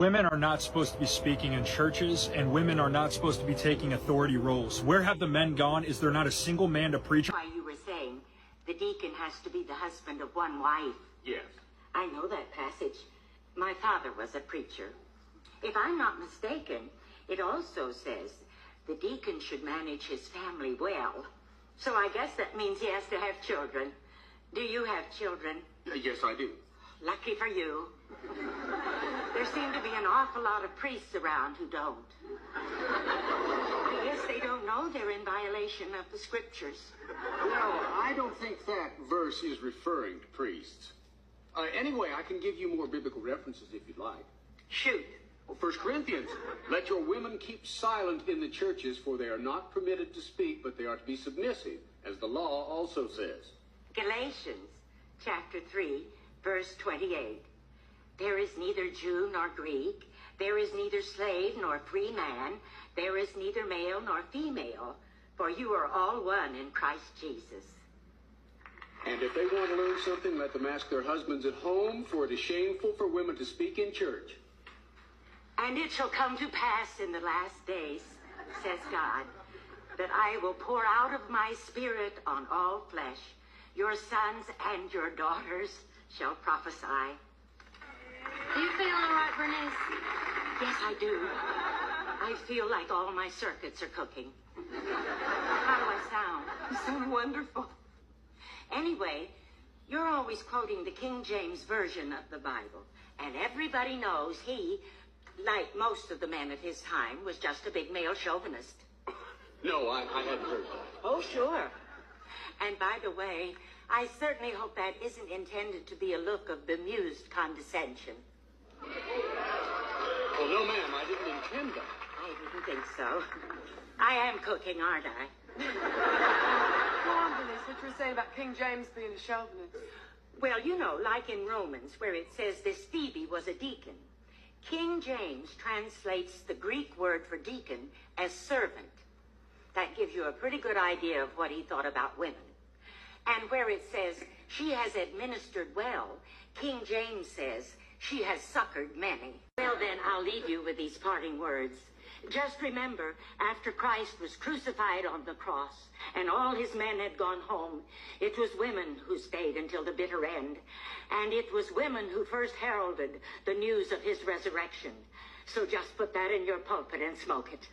Women are not supposed to be speaking in churches, and women are not supposed to be taking authority roles. Where have the men gone? Is there not a single man to preach? Why you were saying the deacon has to be the husband of one wife. Yes. I know that passage. My father was a preacher. If I'm not mistaken, it also says the deacon should manage his family well. So I guess that means he has to have children. Do you have children? Yes, I do. Lucky for you. There seem to be an awful lot of priests around who don't. I guess they don't know they're in violation of the scriptures. No, I don't think that verse is referring to priests. Anyway, I can give you more biblical references if you'd like. Shoot. Well, 1 Corinthians, let your women keep silent in the churches, for they are not permitted to speak, but they are to be submissive, as the law also says. Galatians chapter 3, verse 28. There is neither Jew nor Greek. There is neither slave nor free man. There is neither male nor female. For you are all one in Christ Jesus. And if they want to learn something, let them ask their husbands at home, for it is shameful for women to speak in church. And it shall come to pass in the last days, says God, that I will pour out of my spirit on all flesh. Your sons and your daughters shall prophesy. Are you feeling all right, Bernice? Yes, I do. I feel like all my circuits are cooking. How do I sound? You sound wonderful. Anyway, you're always quoting the King James Version of the Bible. And everybody knows he, like most of the men of his time, was just a big male chauvinist. No, I hadn't heard that. Oh, sure. And by the way, I certainly hope that isn't intended to be a look of bemused condescension. Well, no, ma'am, I didn't intend that. I didn't think so. I am cooking, aren't I? Go on, Bernice, what you were saying about King James being a chauvinist. Well, you know, like in Romans, where it says this Phoebe was a deacon. King James translates the Greek word for deacon as servant. That gives you a pretty good idea of what he thought about women. And where it says she has administered well, King James says she has succored many. Well, then, I'll leave you with these parting words. Just remember, after Christ was crucified on the cross and all his men had gone home, it was women who stayed until the bitter end. And it was women who first heralded the news of his resurrection. So just put that in your pulpit and smoke it.